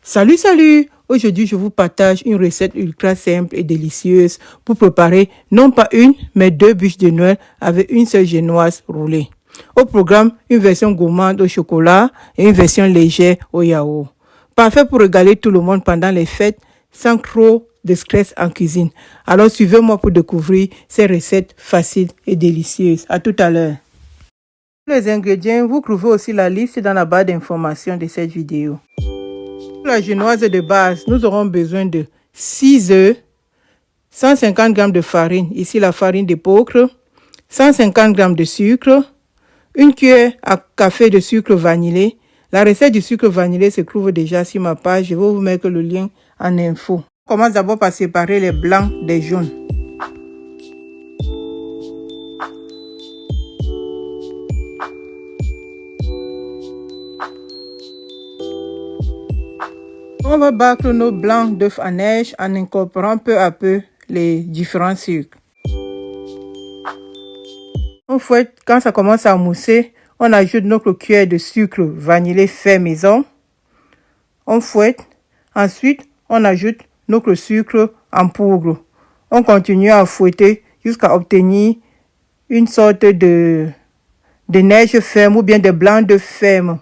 Salut! Aujourd'hui, je vous partage une recette ultra simple et délicieuse pour préparer non pas une, mais 2 bûches de Noël avec une seule génoise roulée. Au programme, une version gourmande au chocolat et une version légère au yaourt. Parfait pour régaler tout le monde pendant les fêtes sans trop de stress en cuisine. Alors suivez-moi pour découvrir ces recettes faciles et délicieuses. À tout à l'heure. Pour les ingrédients, vous trouvez aussi la liste dans la barre d'informations de cette vidéo. Pour la génoise de base, nous aurons besoin de 6 œufs, 150 g de farine, ici la farine d'épeautre, 150 g de sucre, une cuillère à café de sucre vanillé. La recette du sucre vanillé se trouve déjà sur ma page, je vais vous mettre le lien en info. On commence d'abord par séparer les blancs des jaunes. On va battre nos blancs d'œufs à neige en incorporant peu à peu les différents sucres. On fouette, quand ça commence à mousser, on ajoute notre cuillère de sucre vanillé fait maison. On fouette. Ensuite, on ajoute notre sucre en poudre. On continue à fouetter jusqu'à obtenir une sorte de neige ferme ou bien de blanc d'œuf ferme.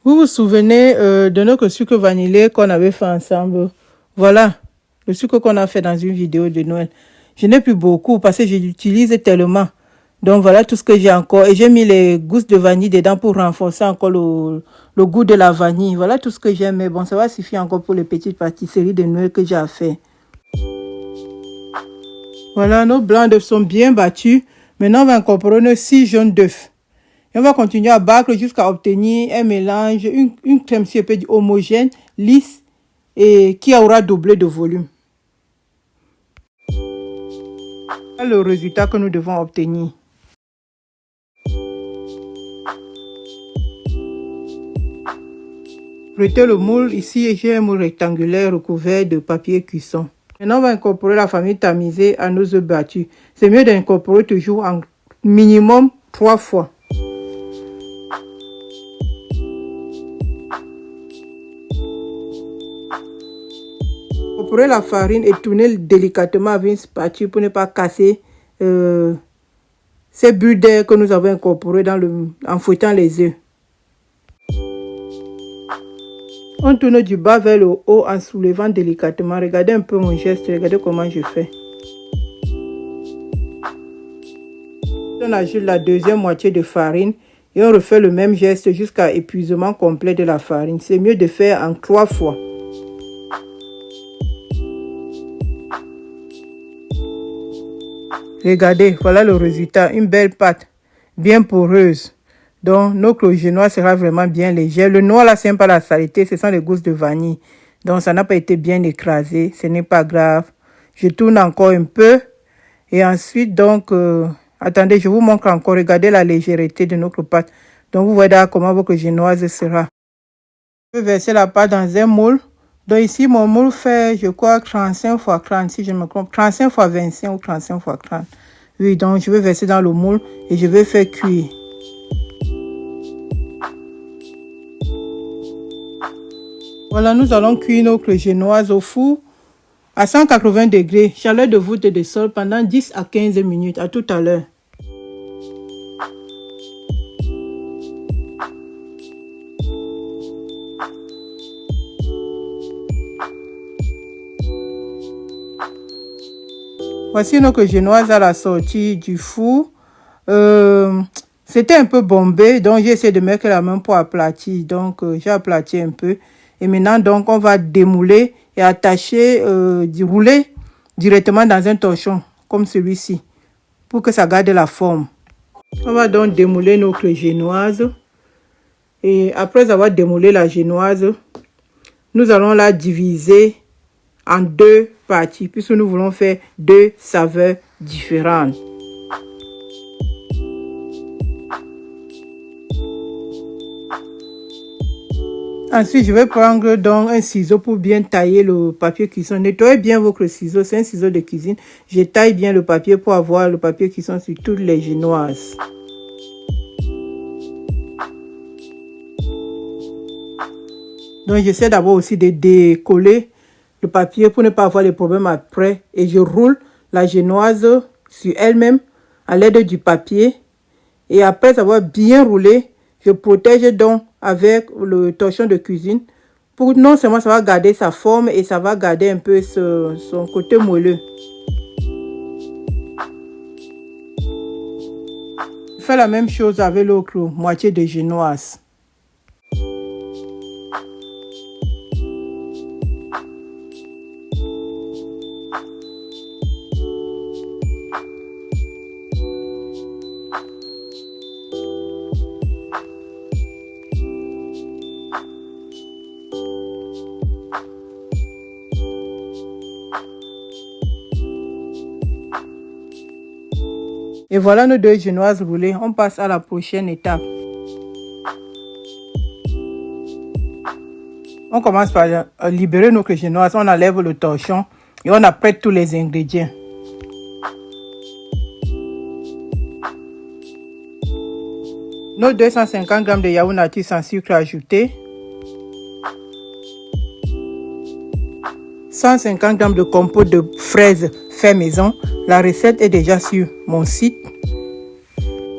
Vous vous souvenez de notre sucre vanillé qu'on avait fait ensemble? Voilà, le sucre qu'on a fait dans une vidéo de Noël. Je n'ai plus beaucoup parce que je l'utilise tellement. Donc voilà tout ce que j'ai encore. Et j'ai mis les gousses de vanille dedans pour renforcer encore le goût de la vanille. Voilà tout ce que j'ai. Mais bon, ça va suffire encore pour les petites pâtisseries de Noël que j'ai à faire. Voilà, nos blancs d'œufs sont bien battus. Maintenant, on va incorporer nos 6 jaunes d'œufs. Et on va continuer à battre jusqu'à obtenir un mélange, une crème si peu homogène, lisse et qui aura doublé de volume. Voilà le résultat que nous devons obtenir. Prêtez le moule. Ici, j'ai un moule rectangulaire recouvert de papier cuisson. Maintenant, on va incorporer la famille tamisée à nos œufs battus. C'est mieux d'incorporer toujours en minimum 3 fois. Incorporer la farine et tourner délicatement avec une spatule pour ne pas casser ces bulles d'air que nous avons incorporées en fouettant les œufs. On tourne du bas vers le haut en soulevant délicatement. Regardez un peu mon geste, regardez comment je fais. On ajoute la deuxième moitié de farine et on refait le même geste jusqu'à épuisement complet de la farine. C'est mieux de faire en 3 fois. Regardez, voilà le résultat, une belle pâte bien poreuse. Donc, notre génoise sera vraiment bien légère. Le noir là, c'est pas la saleté, ce sont les gousses de vanille. Donc, ça n'a pas été bien écrasé, ce n'est pas grave. Je tourne encore un peu. Et ensuite, donc, attendez, je vous montre encore. Regardez la légèreté de notre pâte. Donc, vous voyez comment votre génoise sera. Je vais verser la pâte dans un moule. Donc, ici, mon moule fait, je crois, 35 x 30, si je me trompe. 35 x 25 ou 35 x 30. Oui, donc, je vais verser dans le moule et je vais faire cuire. Voilà, nous allons cuire notre génoise au four à 180 degrés, chaleur de voûte et de sol pendant 10 à 15 minutes. À tout à l'heure. Voici notre génoise à la sortie du four. C'était un peu bombé, donc j'ai essayé de mettre la main pour aplatir. Donc, j'ai aplati un peu. Et maintenant, donc, on va démouler et attacher, rouler directement dans un torchon, comme celui-ci, pour que ça garde la forme. On va donc démouler notre génoise. Et après avoir démoulé la génoise, nous allons la diviser en 2 parties, puisque nous voulons faire 2 saveurs différentes. Ensuite, je vais prendre donc un ciseau pour bien tailler le papier cuisson. Nettoyez bien votre ciseau, c'est un ciseau de cuisine. Je taille bien le papier pour avoir le papier cuisson sur toutes les génoises. Donc j'essaie d'abord aussi de décoller le papier pour ne pas avoir de problèmes après. Et je roule la génoise sur elle-même à l'aide du papier. Et après avoir bien roulé, je protège donc avec le torchon de cuisine. Pour non seulement ça va garder sa forme et ça va garder un peu son côté moelleux. Je fais la même chose avec l'autre moitié de génoise. Et voilà nos deux génoises roulées. On passe à la prochaine étape. On commence par libérer notre génoise. On enlève le torchon et on apprête tous les ingrédients. Nos 250 g de yaourt nature sans sucre ajouté. 150 g de compote de fraises fait maison. La recette est déjà sur mon site.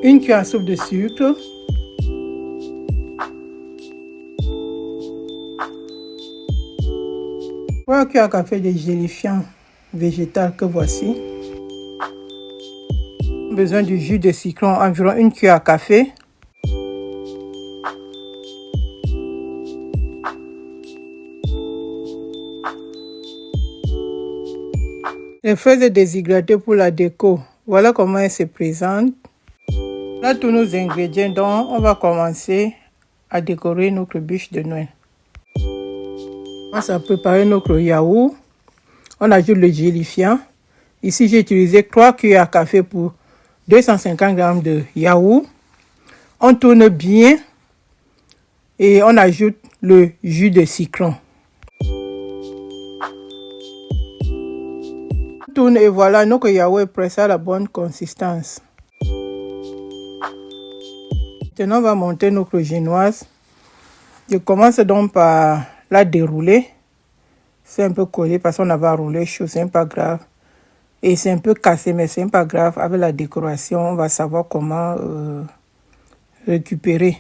Une cuillère à soupe de sucre. Trois cuillères à café de gélifiant végétal que voici. Besoin du jus de citron, environ une cuillère à café. Les fraises déshydratées pour la déco. Voilà comment elles se présentent. Là, tous nos ingrédients, donc on va commencer à décorer notre bûche de Noël. On commence à préparer notre yaourt. On ajoute le gélifiant. Ici, j'ai utilisé 3 cuillères à café pour 250 g de yaourt. On tourne bien et on ajoute le jus de citron. On tourne et voilà, notre yaourt est prêt à la bonne consistance. Maintenant, on va monter notre génoise. Je commence donc par la dérouler. C'est un peu collé parce qu'on avait roulé chaud, c'est pas grave. Et c'est un peu cassé, mais c'est pas grave. Avec la décoration, on va savoir comment récupérer,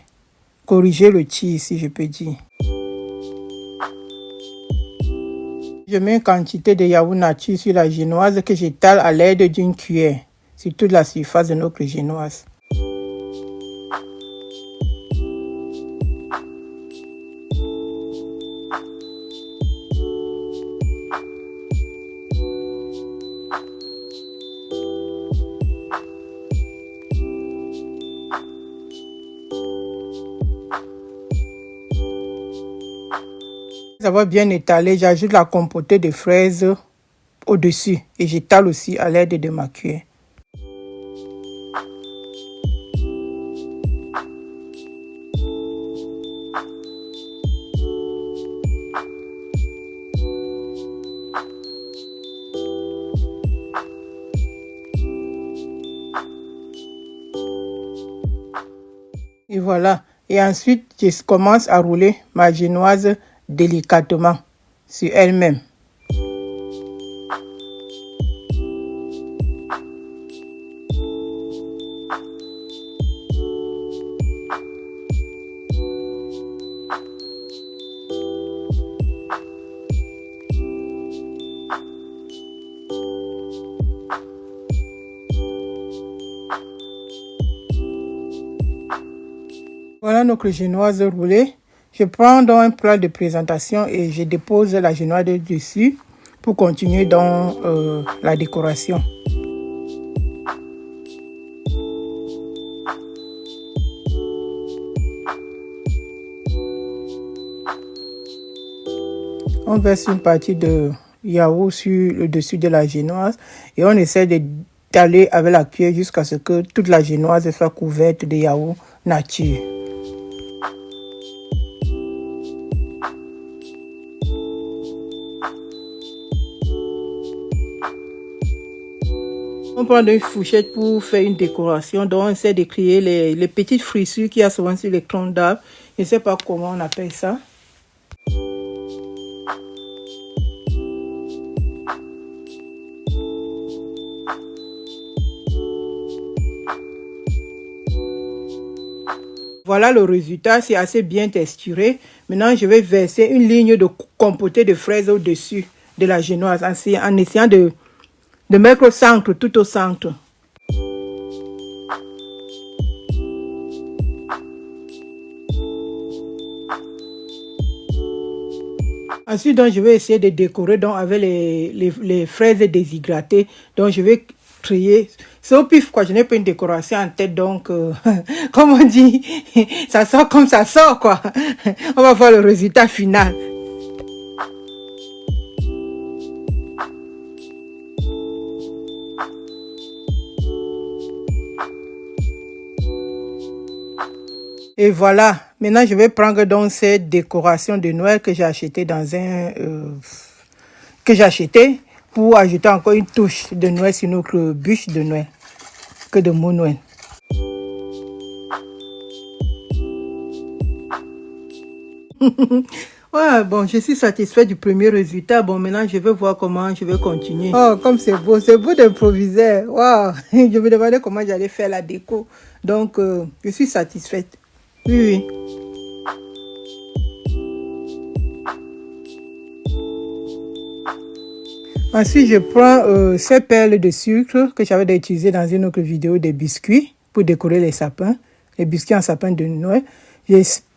corriger le tir, si je peux dire. Je mets une quantité de yaourt nature sur la génoise que j'étale à l'aide d'une cuillère sur toute la surface de notre génoise. Avoir bien étalé, j'ajoute la compotée de fraises au-dessus et j'étale aussi à l'aide de ma cuillère. Et voilà. Et ensuite, je commence à rouler ma génoise délicatement sur elle-même. Voilà notre génoise roulée. Je prends donc un plat de présentation et je dépose la génoise dessus pour continuer dans la décoration. On verse une partie de yaourt sur le dessus de la génoise et on essaie d'étaler avec la cuillère jusqu'à ce que toute la génoise soit couverte de yaourt nature. On prend une fourchette pour faire une décoration. Donc, on essaie de créer les petites frissures qu'il y a souvent sur les troncs d'arbres. Je ne sais pas comment on appelle ça. Voilà le résultat, c'est assez bien texturé. Maintenant, je vais verser une ligne de compoté de fraises au-dessus de la génoise en essayant de mettre au centre, tout au centre. Ensuite, donc, je vais essayer de décorer donc, avec les fraises déshydratées. Donc, je vais créer... C'est au pif, quoi. Je n'ai pas une décoration en tête. Donc, comme on dit, ça sort comme ça sort, quoi. On va voir le résultat final. Et voilà, maintenant je vais prendre donc cette décoration de Noël que j'ai acheté dans que j'ai acheté pour ajouter encore une touche de Noël sur notre bûche de Noël, que de mon Noël. Ouais, bon, je suis satisfait du premier résultat. Bon, maintenant, je vais voir comment je vais continuer. Oh, comme c'est beau d'improviser. Wow, je me demandais comment j'allais faire la déco. Donc, je suis satisfaite. Oui, oui. Ensuite, je prends ces perles de sucre que j'avais utilisées dans une autre vidéo des biscuits pour décorer les sapins, les biscuits en sapin de Noël.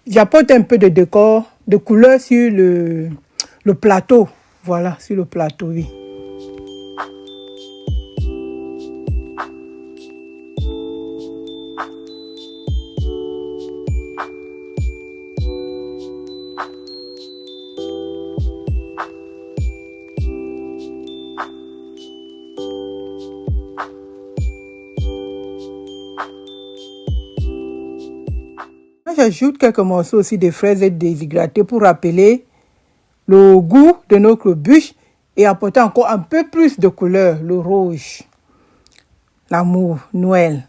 J'apporte un peu de décor, de couleur sur le plateau. Voilà, sur le plateau, oui. J'ajoute quelques morceaux aussi de fraises déshydratées pour rappeler le goût de notre bûche et apporter encore un peu plus de couleur, le rouge, l'amour, Noël.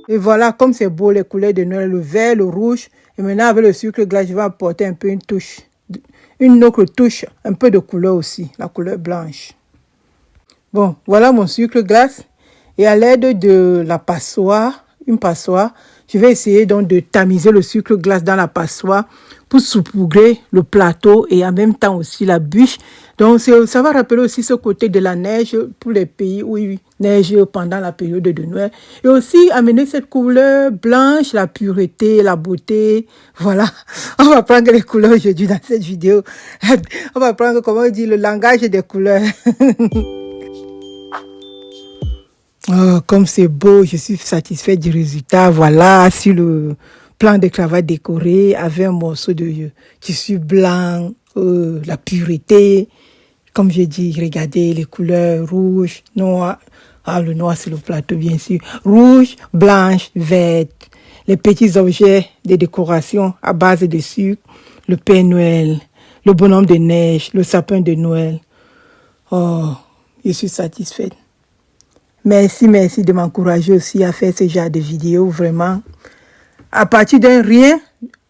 Et voilà, comme c'est beau les couleurs de Noël, le vert, le rouge. Et maintenant avec le sucre glace, je vais apporter un peu une autre touche, un peu de couleur aussi, la couleur blanche. Bon, voilà mon sucre glace. Et à l'aide de la passoire, une passoire, je vais essayer donc de tamiser le sucre glace dans la passoire pour saupoudrer le plateau et en même temps aussi la bûche. Donc ça va rappeler aussi ce côté de la neige pour les pays où il neige pendant la période de Noël. Et aussi amener cette couleur blanche, la pureté, la beauté. Voilà, on va prendre les couleurs aujourd'hui dans cette vidéo. On va prendre, comment on dit, le langage des couleurs. Oh, comme c'est beau, je suis satisfait du résultat. Voilà, sur le plan de cravate décoré avec un morceau de tissu blanc, la pureté. Comme j'ai dit, regardez les couleurs rouge, noir. Ah, le noir, c'est le plateau, bien sûr. Rouge, blanche, verte. Les petits objets de décoration à base de sucre. Le Père Noël, le bonhomme de neige, le sapin de Noël. Oh, je suis satisfaite. Merci de m'encourager aussi à faire ce genre de vidéos, vraiment. À partir d'un rien,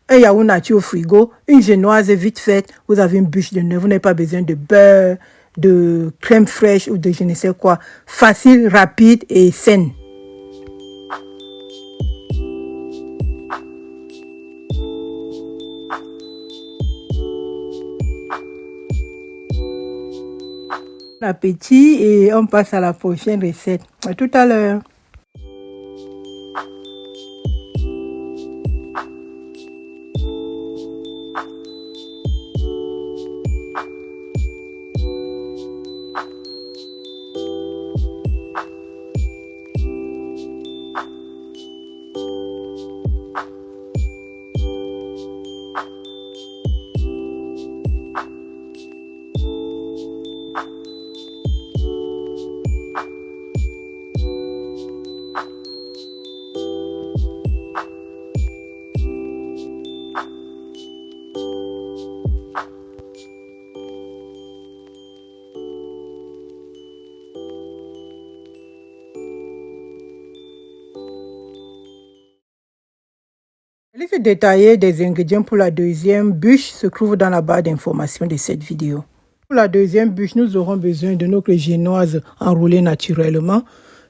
un yaourt nature au frigo, une génoise vite faite, vous avez une bûche de Noël, vous n'avez pas besoin de beurre, de crème fraîche ou de je ne sais quoi. Facile, rapide et saine. Bon appétit et on passe à la prochaine recette. À tout à l'heure. La liste détaillée des ingrédients pour la deuxième bûche se trouve dans la barre d'information de cette vidéo. Pour la deuxième bûche, nous aurons besoin de notre génoise enroulée naturellement,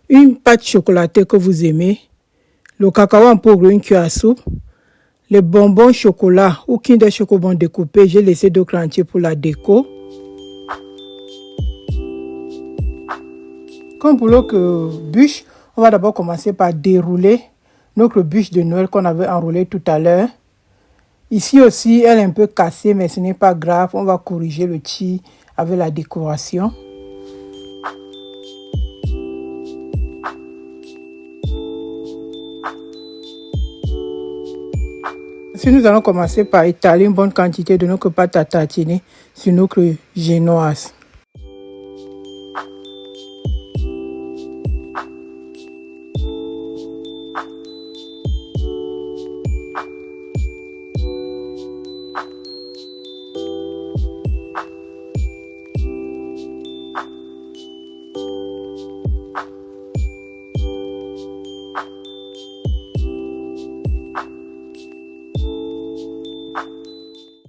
une pâte chocolatée que vous aimez, le cacao en poudre, une cuillère à soupe, les bonbons chocolat ou Kinder Chocobon découpés, j'ai laissé 2 entiers pour la déco. Comme pour l'autre bûche, on va d'abord commencer par dérouler notre bûche de Noël qu'on avait enroulée tout à l'heure. Ici aussi, elle est un peu cassée, mais ce n'est pas grave. On va corriger le tir avec la décoration. Ensuite, nous allons commencer par étaler une bonne quantité de notre pâte à tartiner sur notre génoise.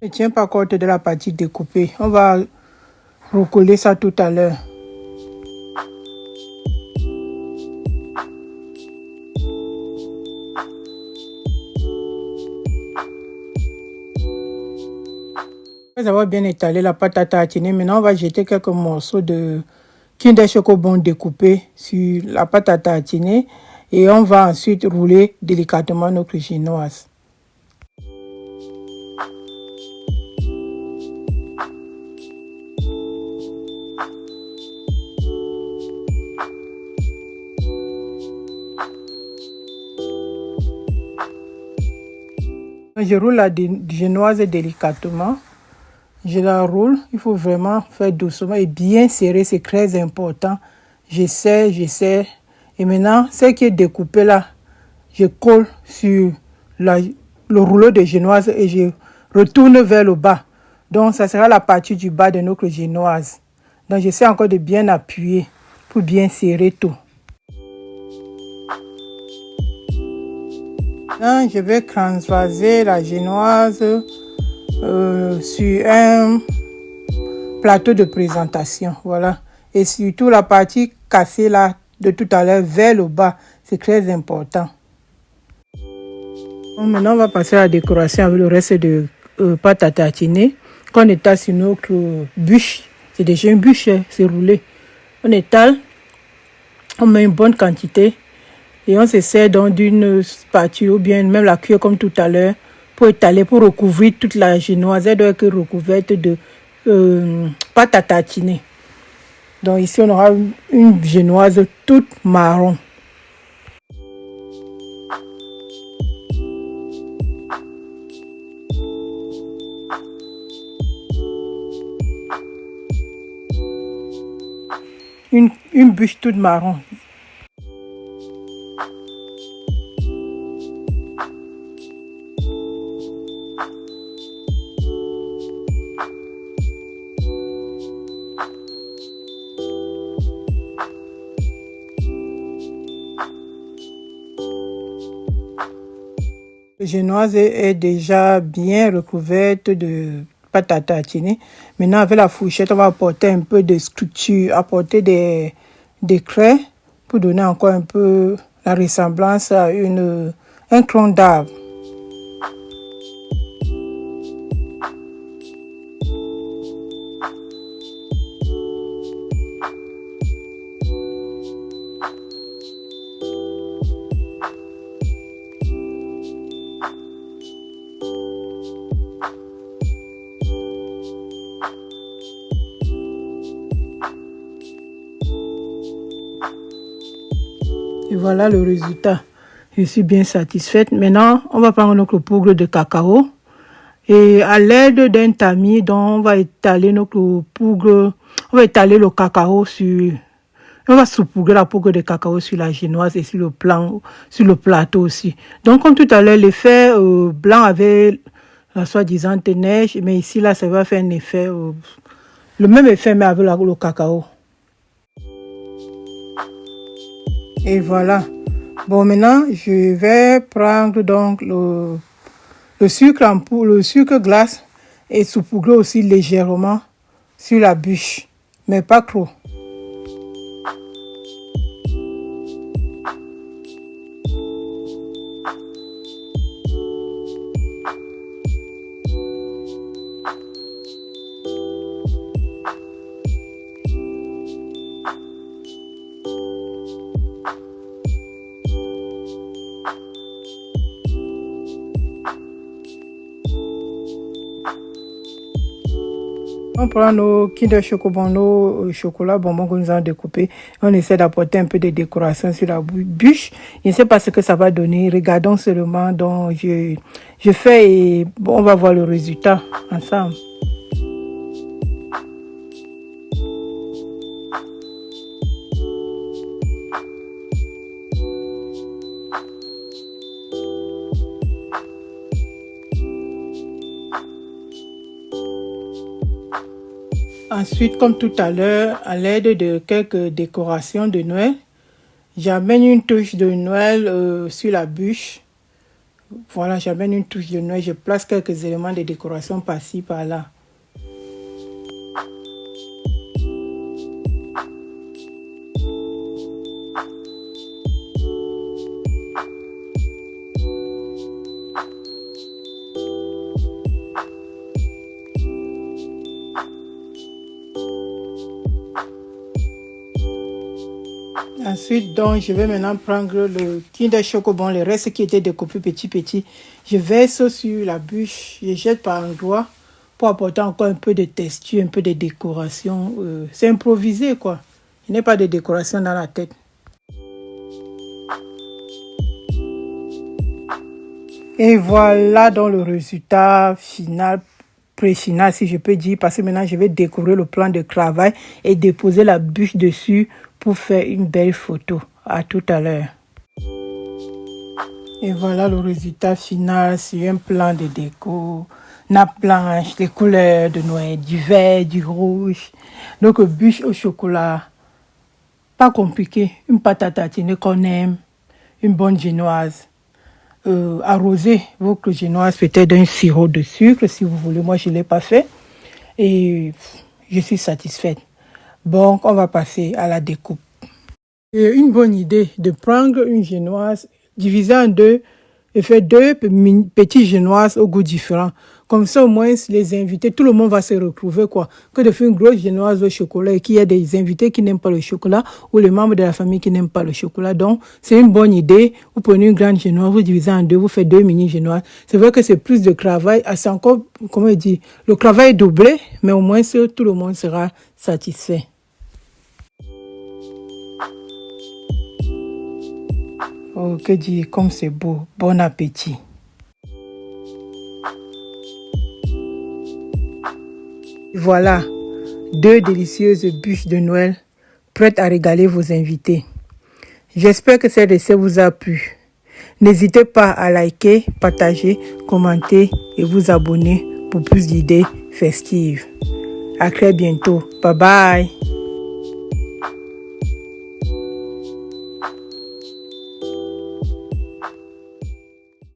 Ne tiens pas compte de la partie découpée. On va recoller ça tout à l'heure. Après avoir bien étalé la pâte à tartiner, maintenant on va jeter quelques morceaux de Kinder Chocobon découpés sur la pâte à tartiner et on va ensuite rouler délicatement notre génoise. Je roule la génoise délicatement. Je la roule. Il faut vraiment faire doucement et bien serrer. C'est très important. J'essaie. Et maintenant, ce qui est découpé là, je colle sur le rouleau de génoise et je retourne vers le bas. Donc, ça sera la partie du bas de notre génoise. Donc, j'essaie encore de bien appuyer pour bien serrer tout. Là, je vais transvaser la génoise sur un plateau de présentation. Voilà. Et surtout la partie cassée là de tout à l'heure vers le bas. C'est très important. Bon, maintenant, on va passer à la décoration avec le reste de pâte à tartiner. Quand on étale sur notre bûche, c'est déjà une bûche, c'est roulé. On étale, on met une bonne quantité. Et on se sert donc d'une spatule ou bien même la cuillère comme tout à l'heure pour étaler, pour recouvrir toute la génoise. Elle doit être recouverte de pâte à tartiner. Donc ici, on aura une génoise toute marron. Une bûche toute marron. La génoise est déjà bien recouverte de pâte à tartiner. Maintenant, avec la fourchette, on va apporter un peu de structure, apporter des craies pour donner encore un peu la ressemblance à un tronc d'arbre. Et voilà le résultat. Je suis bien satisfaite. Maintenant, on va prendre notre poudre de cacao. Et à l'aide d'un tamis, donc on va étaler notre poudre. On va étaler le cacao sur... On va saupoudrer la poudre de cacao sur la génoise et sur le plateau aussi. Donc, comme tout à l'heure, l'effet blanc avait la soi-disant neige. Mais ici, là, ça va faire un effet... le même effet, mais avec le cacao. Et voilà. Bon, maintenant, je vais prendre donc le sucre en poudre, le sucre glace et saupoudrer aussi légèrement sur la bûche, mais pas trop. On prend nos Kinder Chocobon, nos chocolats bonbons que nous avons découpés. On essaie d'apporter un peu de décoration sur la bûche. Je ne sais pas ce que ça va donner. Regardons seulement. Donc, je fais et bon, on va voir le résultat ensemble. Ensuite, comme tout à l'heure, à l'aide de quelques décorations de Noël, j'amène une touche de Noël sur la bûche. Voilà, j'amène une touche de Noël. Je place quelques éléments de décoration par-ci, par-là. Ensuite, donc, je vais maintenant prendre le Kinder Chocobon, le reste qui était découpé petit. Je verse sur la bûche, je jette par endroits pour apporter encore un peu de texture, un peu de décoration. C'est improvisé, quoi. Il n'y a pas de décoration dans la tête. Et voilà donc le résultat final, pré-final si je peux dire, parce que maintenant je vais décorer le plan de travail et déposer la bûche dessus pour faire une belle photo. À tout à l'heure. Et voilà le résultat final sur un plan de déco. Nappe blanche, les couleurs de Noël, du vert, du rouge. Donc bûche au chocolat. Pas compliqué. Une pâte à tartiner qu'on aime. Une bonne génoise. Arroser votre génoise peut-être d'un sirop de sucre si vous voulez. Moi, je ne l'ai pas fait. Et je suis satisfaite. Bon, on va passer à la découpe. Et une bonne idée de prendre une génoise, diviser en deux et faire deux petites génoises au goût différent. Comme ça, au moins, les invités, tout le monde va se retrouver, quoi. Que de faire une grosse génoise au chocolat et qu'il y a des invités qui n'aiment pas le chocolat ou les membres de la famille qui n'aiment pas le chocolat. Donc, c'est une bonne idée. Vous prenez une grande génoise, vous divisez en deux, vous faites deux mini génoises. C'est vrai que c'est plus de travail. C'est encore, comment dire, le travail est doublé, mais au moins, tout le monde sera satisfait. Oh, que dire, comme c'est beau. Bon appétit. Voilà, deux délicieuses bûches de Noël prêtes à régaler vos invités. J'espère que cette recette vous a plu. N'hésitez pas à liker, partager, commenter et vous abonner pour plus d'idées festives. À très bientôt. Bye bye.